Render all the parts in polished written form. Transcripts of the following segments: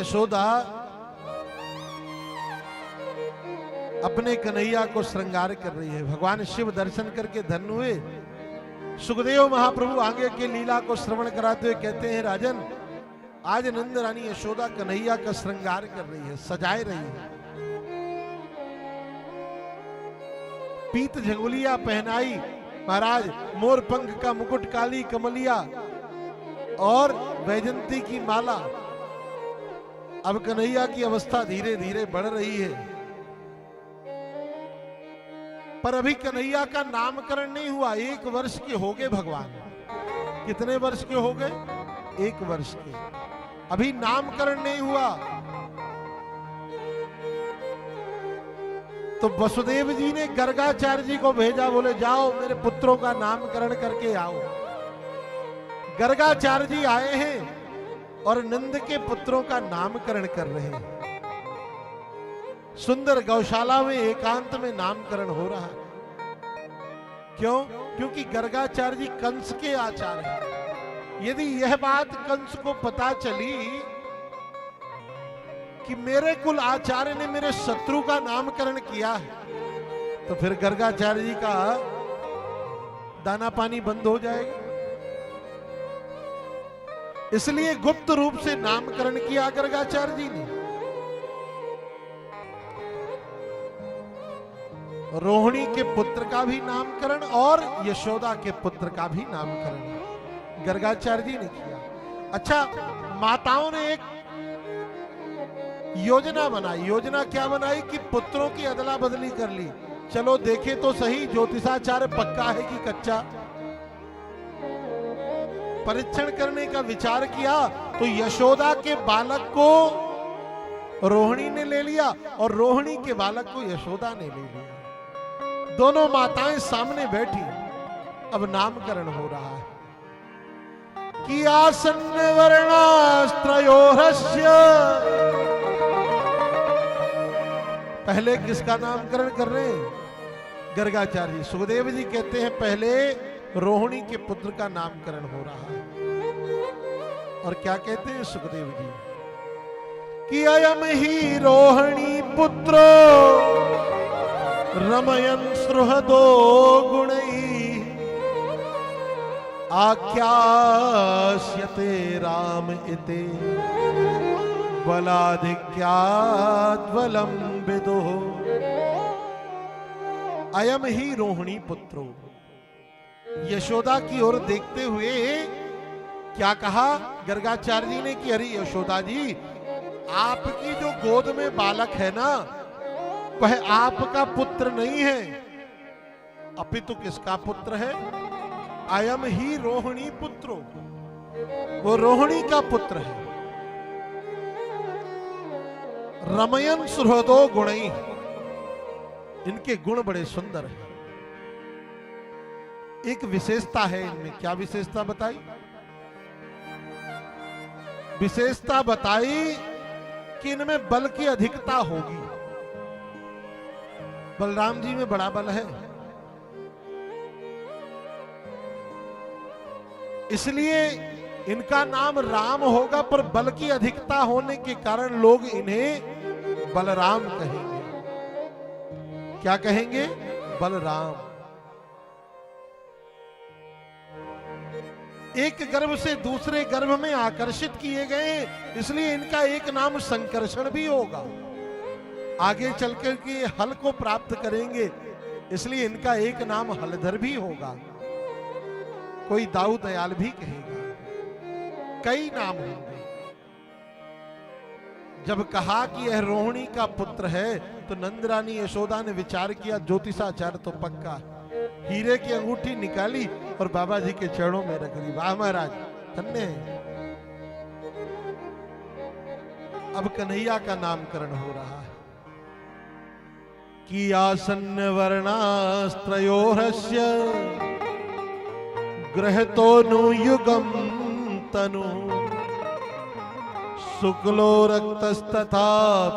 यशोदा अपने कन्हैया को श्रृंगार कर रही है। भगवान शिव दर्शन करके धन्य हुए। सुखदेव महाप्रभु आगे के लीला को श्रवण कराते हुए कहते हैं, राजन आज नंद रानी यशोदा कन्हैया का श्रृंगार कर रही है, सजाए रही है। पीत झंगुलिया पहनाई महाराज, मोर पंख का मुकुट, काली कमलिया और वैजंती की माला। अब कन्हैया की अवस्था धीरे धीरे बढ़ रही है, पर अभी कन्हैया का नामकरण नहीं हुआ। 1 वर्ष के हो गए भगवान। कितने वर्ष के हो गए? 1 वर्ष के। अभी नामकरण नहीं हुआ। तो वसुदेव जी ने गर्गाचार्य जी को भेजा, बोले जाओ मेरे पुत्रों का नामकरण करके आओ। गर्गाचार्य जी आए हैं और नंद के पुत्रों का नामकरण कर रहे हैं। सुंदर गौशाला में एकांत में नामकरण हो रहा है। क्यों? क्योंकि गर्गाचार्य जी कंस के आचार्य हैं। यदि यह बात कंस को पता चली कि मेरे कुल आचार्य ने मेरे शत्रु का नामकरण किया है, तो फिर गर्गाचार्य जी का दाना पानी बंद हो जाएगा। इसलिए गुप्त रूप से नामकरण किया गर्गाचार्य जी ने। रोहिणी के पुत्र का भी नामकरण और यशोदा के पुत्र का भी नामकरण गर्गाचार्य जी ने किया। अच्छा, माताओं ने एक योजना बनाई। योजना क्या बनाई कि पुत्रों की अदला बदली कर ली। चलो देखे तो सही ज्योतिषाचार्य पक्का है कि कच्चा। परीक्षण करने का विचार किया तो यशोदा के बालक को रोहिणी ने ले लिया और रोहिणी के बालक को यशोदा ने ले लिया। दोनों माताएं सामने बैठी। अब नामकरण हो रहा है कि आसन्न वर्णास्त्रयोरस्य। पहले किसका नामकरण कर रहे हैं? गर्गाचार्य जी। सुखदेव जी कहते हैं पहले रोहिणी के पुत्र का नामकरण हो रहा है। और क्या कहते हैं सुखदेव जी कि अयम ही रोहिणी पुत्रो रमयन् सुहृदो गुणैः आख्यास्यते राम इति बलाधिक्याद् बलं विदुः। अयम ही रोहिणी पुत्रो। यशोदा की ओर देखते हुए क्या कहा गर्गाचार्य जी ने कि अरे यशोदा जी, आपकी जो गोद में बालक है ना, वह आपका पुत्र नहीं है, अपितु किसका पुत्र है? अयम ही रोहिणी पुत्रो। वो रोहिणी का पुत्र है। रमयन् सुहृदो गुणैः। इनके गुण बड़े सुंदर हैं। एक विशेषता है इनमें। क्या विशेषता बताई? विशेषता बताई कि इनमें बल की अधिकता होगी। बलराम जी में बड़ा बल है, इसलिए इनका नाम राम होगा, पर बल की अधिकता होने के कारण लोग इन्हें बलराम कहेंगे। क्या कहेंगे? बलराम। एक गर्भ से दूसरे गर्भ में आकर्षित किए गए, इसलिए इनका एक नाम संकर्षण भी होगा। आगे चलकर के हल को प्राप्त करेंगे, इसलिए इनका एक नाम हलधर भी होगा। कोई दाऊ दयाल भी कहेगा। कई नाम होंगे। जब कहा कि यह रोहिणी का पुत्र है, तो नंदरानी यशोदा ने विचार किया ज्योतिषाचार्य तो पक्का। हीरे की अंगूठी निकाली और बाबा जी के चरणों में रख दी। वाह महाराज, धन्य है। अब कन्हैया का नामकरण हो रहा है कि आसन्न वर्णास्त्रयोरस्य गृहतोनु युगम तनु शुक्लो रक्तस्तथा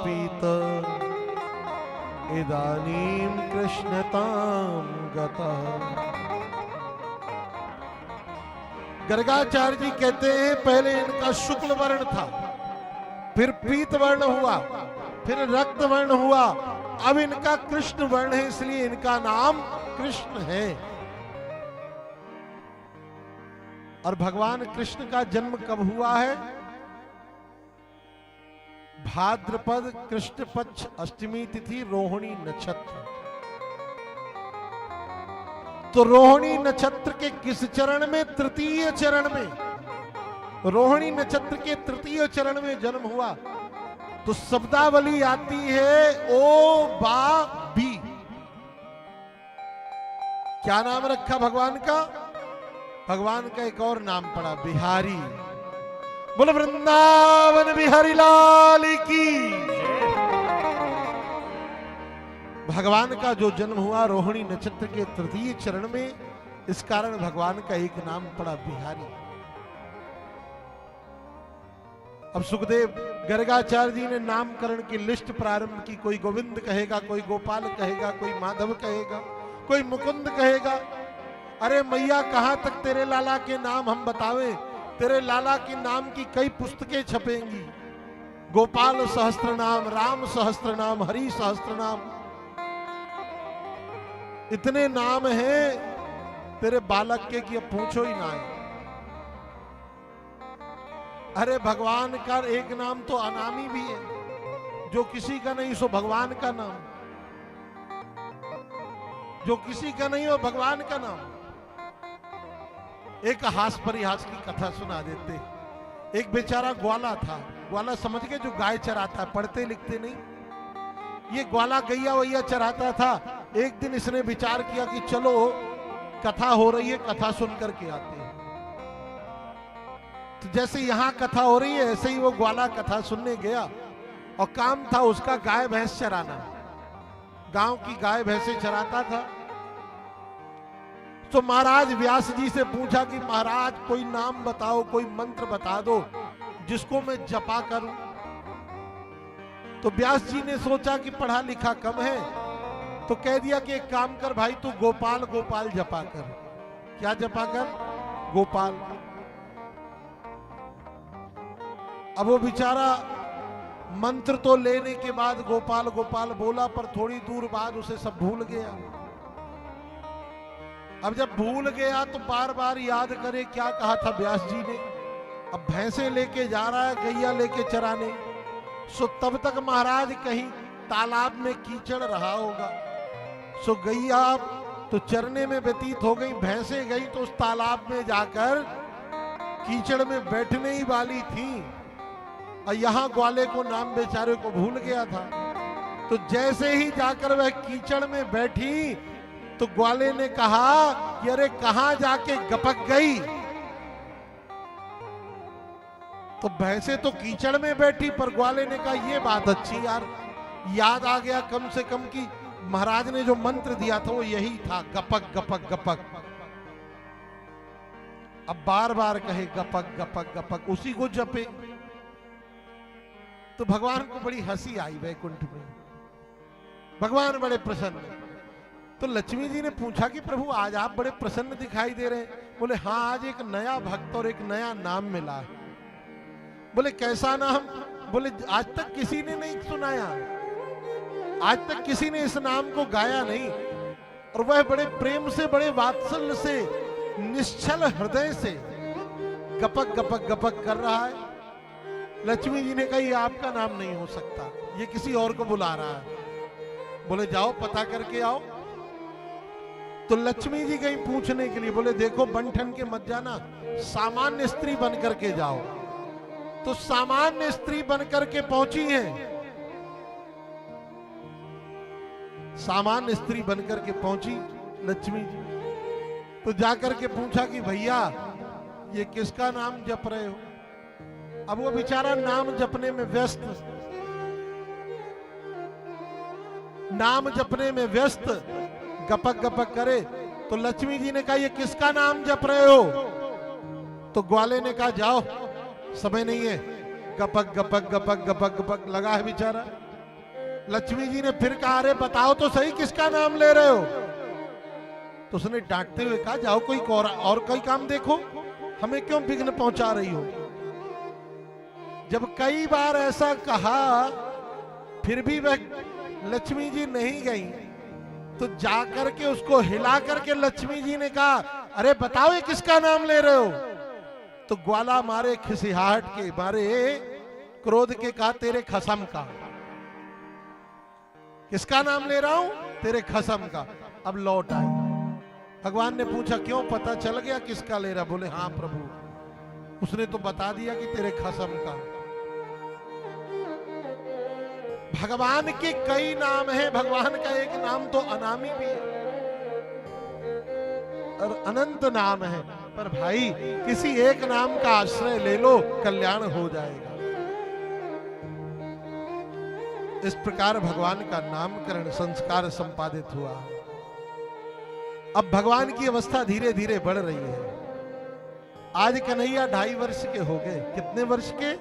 पीत इदानीं कृष्णतां गतः। गर्गाचार्य जी कहते हैं पहले इनका शुक्ल वर्ण था, फिर पीत वर्ण हुआ, फिर रक्त वर्ण हुआ, अब इनका कृष्ण वर्ण है, इसलिए इनका नाम कृष्ण है। और भगवान कृष्ण का जन्म कब हुआ है? भाद्रपद कृष्ण पक्ष अष्टमी तिथि रोहिणी नक्षत्र। तो रोहिणी नक्षत्र के किस चरण में? तृतीय चरण में। रोहिणी नक्षत्र के तृतीय चरण में जन्म हुआ। तो शब्दावली आती है ओ बा बी। क्या नाम रखा भगवान का? भगवान का एक और नाम पड़ा, बिहारी। बोलो वृंदावन बिहारी लाल की। भगवान का जो जन्म हुआ रोहिणी नक्षत्र के तृतीय चरण में, इस कारण भगवान का एक नाम पड़ा बिहारी। अब सुखदेव गर्गाचार्य जी ने नामकरण की लिस्ट प्रारंभ की। कोई गोविंद कहेगा, कोई गोपाल कहेगा, कोई माधव कहेगा, कोई मुकुंद कहेगा। अरे मैया, कहां तक तेरे लाला के नाम हम बतावें? तेरे लाला के नाम की कई पुस्तकें छपेंगी। गोपाल सहस्त्र नाम, राम सहस्त्र नाम, हरि सहस्त्र नाम, इतने नाम हैं तेरे बालक के कि अब पूछो ही ना है। अरे भगवान का एक नाम तो अनामी भी है, जो किसी का नहीं सो भगवान का नाम, जो किसी का नहीं हो भगवान का नाम। एक हास परिहास की कथा सुना देते। एक बेचारा ग्वाला था। ग्वाला समझ के जो गाय चराता है, पढ़ते लिखते नहीं। ये ग्वाला गैया वैया चराता था। एक दिन इसने विचार किया कि चलो कथा हो रही है, कथा सुन करके आते हैं। तो जैसे यहां कथा हो रही है, ऐसे ही वो ग्वाला कथा सुनने गया। और काम था उसका गाय भैंस चराना। गांव की गाय भैंसे चराता था। तो महाराज व्यास जी से पूछा कि महाराज कोई नाम बताओ, कोई मंत्र बता दो जिसको मैं जपा करूं। तो व्यास जी ने सोचा कि पढ़ा लिखा कम है, तो कह दिया कि एक काम कर भाई, तू गोपाल गोपाल जपा कर। क्या जपा कर? गोपाल। अब वो बेचारा मंत्र तो लेने के बाद गोपाल गोपाल बोला, पर थोड़ी दूर बाद उसे सब भूल गया। अब जब भूल गया तो बार बार याद करे क्या कहा था व्यास जी ने। अब भैंसे लेके जा रहा है, गैया लेके चराने। सो तब तक महाराज कहीं तालाब में कीचड़ रहा होगा। सो गैया तो चरने में व्यतीत हो गई, भैंसे गई तो उस तालाब में जाकर कीचड़ में बैठने ही वाली थी। और यहां ग्वाले को नाम बेचारे को भूल गया था। तो जैसे ही जाकर वह कीचड़ में बैठी तो ग्वाले ने कहा कि अरे कहां जाके गपक गई। तो भैंसे तो कीचड़ में बैठी, पर ग्वाले ने कहा ये बात अच्छी यार, याद आ गया कम से कम कि महाराज ने जो मंत्र दिया था वो यही था, गपक गपक गपक। अब बार बार कहे गपक गपक गपक, उसी को जपे। तो भगवान को बड़ी हंसी आई वैकुंठ में। भगवान बड़े प्रसन्न। तो लक्ष्मी जी ने पूछा कि प्रभु आज आप बड़े प्रसन्न दिखाई दे रहे हैं। बोले हाँ, आज एक नया भक्त और एक नया नाम मिला है। बोले कैसा नाम? बोले आज तक किसी ने नहीं सुनाया, आज तक किसी ने इस नाम को गाया नहीं। और वह बड़े प्रेम से, बड़े वात्सल्य से, निश्चल हृदय से गपक गपक गपक कर रहा है। लक्ष्मी जी ने कहा ये आपका नाम नहीं हो सकता, ये किसी और को बुला रहा है। बोले जाओ पता करके आओ। तो लक्ष्मी जी गई पूछने के लिए। बोले देखो बंठन के मत जाना, सामान्य स्त्री बन करके जाओ। तो सामान्य स्त्री बन करके पहुंची हैं, सामान्य स्त्री बन करके पहुंची लक्ष्मी जी। तो जाकर के पूछा कि भैया ये किसका नाम जप रहे हो? अब वो बेचारा नाम जपने में व्यस्त, नाम जपने में व्यस्त, गपक गपक करे। तो लक्ष्मी जी ने कहा ये किसका नाम जप रहे हो? तो ग्वाले ने कहा जाओ, समय नहीं है। गपक गपक गपक गपक गपक लगा है बेचारा। लक्ष्मी जी ने फिर कहा अरे बताओ तो सही किसका नाम ले रहे हो? तो उसने डांटते हुए कहा जाओ कोई और कोई काम देखो, हमें क्यों विघ्न पहुंचा रही हो? जब कई बार ऐसा कहा फिर भी वह लक्ष्मी जी नहीं गई, तो जाकर के उसको हिला करके लक्ष्मी जी ने कहा, अरे बताओ ये किसका नाम ले रहे हो? तो ग्वाला मारे खिसियाहट के मारे क्रोध के कहा, तेरे खसम का। किसका नाम ले रहा हूं? तेरे खसम का। अब लौट आई। भगवान ने पूछा, क्यों, पता चल गया किसका ले रहा? बोले, हाँ प्रभु, उसने तो बता दिया कि तेरे खसम का। भगवान के कई नाम हैं, भगवान का एक नाम तो अनामी भी है और अनंत नाम है, पर भाई किसी एक नाम का आश्रय ले लो, कल्याण हो जाएगा। इस प्रकार भगवान का नामकरण संस्कार संपादित हुआ। अब भगवान की अवस्था धीरे धीरे बढ़ रही है। आज कन्हैया 2.5 वर्ष के हो गए। कितने वर्ष के?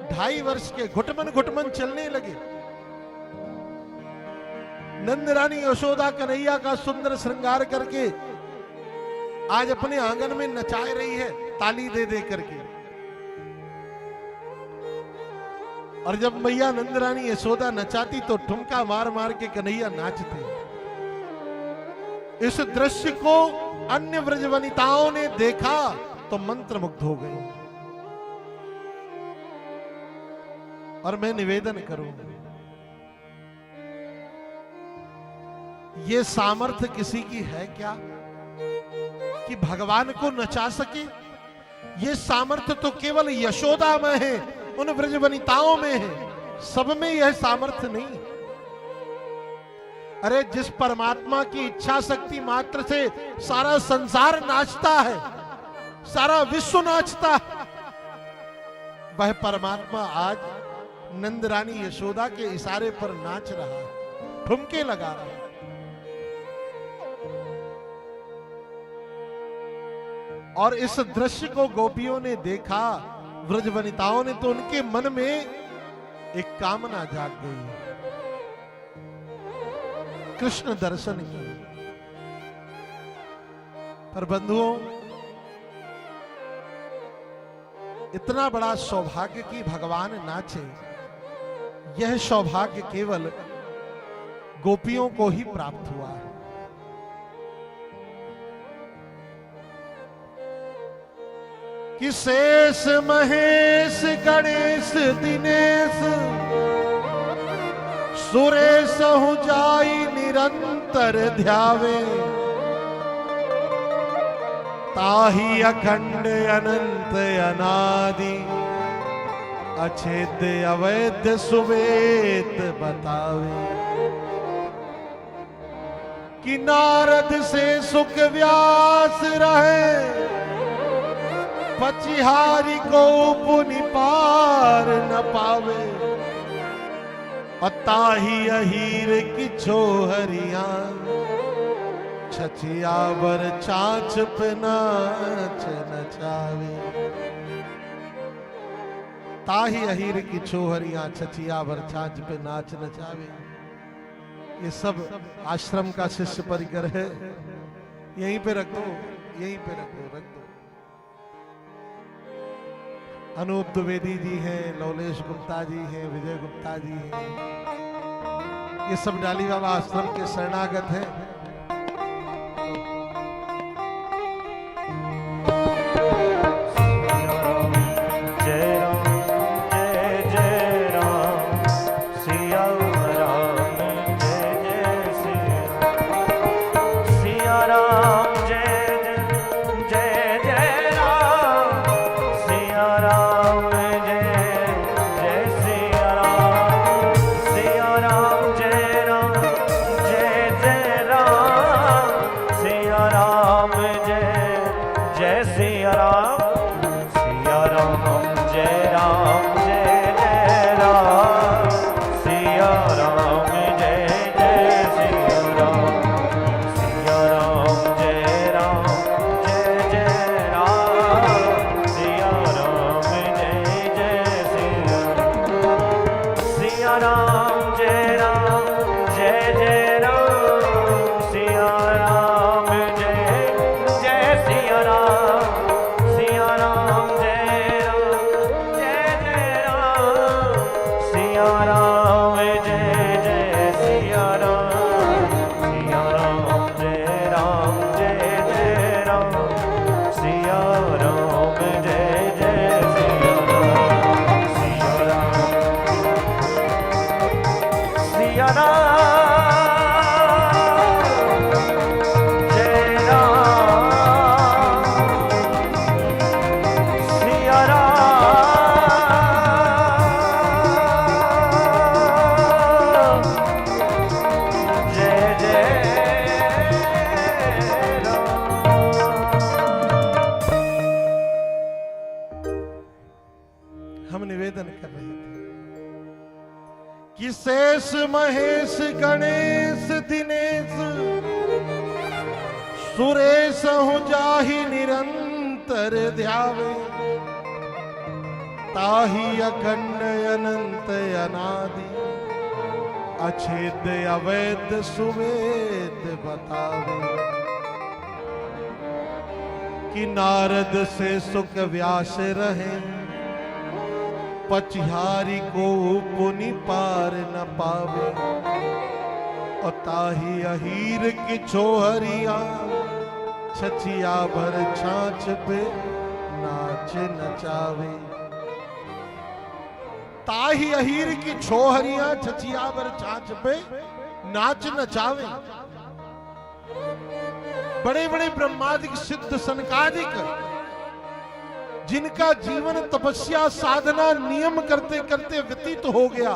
2.5 वर्ष के। घुटमन घुटमन चलने लगे। नंद रानी यशोदा कन्हैया का सुंदर श्रृंगार करके आज अपने आंगन में नचा रही है, ताली दे दे करके। और जब मैया नंद रानी यशोदा नचाती तो ठुमका मार मार के कन्हैया नाचते। इस दृश्य को अन्य व्रज वनिताओं ने देखा तो मंत्रमुग्ध हो गए। और मैं निवेदन करूं, ये सामर्थ्य किसी की है क्या कि भगवान को नचा सके? ये सामर्थ्य तो केवल यशोदा में है, उन व्रज वनिताओं में है, सब में यह सामर्थ्य नहीं। अरे जिस परमात्मा की इच्छा शक्ति मात्र से सारा संसार नाचता है, सारा विश्व नाचता है, वह परमात्मा आज नंद रानी यशोदा के इशारे पर नाच रहा है, ठुमके लगा रहा है। और इस दृश्य को गोपियों ने देखा, व्रज वनिताओं ने, तो उनके मन में एक कामना जाग गई, कृष्ण दर्शन की। पर बंधुओं, इतना बड़ा सौभाग्य कि भगवान नाचे, यह सौभाग्य केवल गोपियों को ही प्राप्त हुआ है। कि शेष महेश गणेश दिनेश सुरेश हु जाई निरंतर ध्यावे, ताहि अखंड अनंत अनादि अछेद्य अवैध सुवेद बतावे। कि नारद से सुख व्यास रहे, पचिहारी को पुनि पार न पावे। ताही अहीर की छोहरिया, छछियावर चाँच पे नाच नचावे। ताही अहीर की छोहरिया, छछियावर छाछ पे नाच नचावे। ये सब आश्रम का शिष्य परिकर है। यहीं पे रख दो, यहीं पे रख दो, रख दो। अनूप द्विवेदी जी हैं, लवलेश गुप्ता जी हैं, विजय गुप्ता जी हैं, ये सब डाली बाबा आश्रम के शरणागत हैं। जय सिया राम जय जय सिया राम, सिया राम जय जय राम, सिया राम जय जय सिया राम, सिया राम जय राम, सिया राम जय जय राम। हम निवेदन कर रहे थे कि शेष महेश गणेश दिनेश सुरेश हूँ जाहि निरंतर ध्यावे, ताहि अखंड अनंत अनादि अछेद अवैध सुवेद बतावे। कि नारद से सुख व्यास रहे, पचिहारी को पुनि पार न पावे। और ताही अहीर की छोहरिया छचिया भर छाछ पे नाच नचावे। ताही अहीर की छोहरिया छचिया भर छाछ पे नाच नचावे। बड़े बड़े ब्रह्मादिक सिद्ध सनकादिक जिनका जीवन तपस्या साधना नियम करते करते व्यतीत हो गया,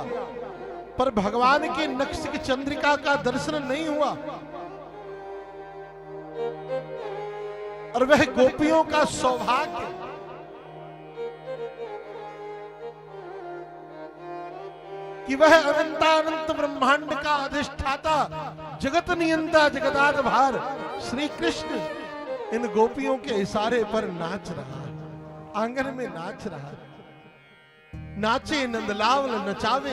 पर भगवान के नक्श की चंद्रिका का दर्शन नहीं हुआ, और वह गोपियों का सौभाग्य कि वह अनंतानंत ब्रह्मांड का अधिष्ठाता जगत नियंता जगदाधार श्री कृष्ण इन गोपियों के इशारे पर नाच रहा, आंगन में नाच रहा। नाचे नंदलाल नचावे।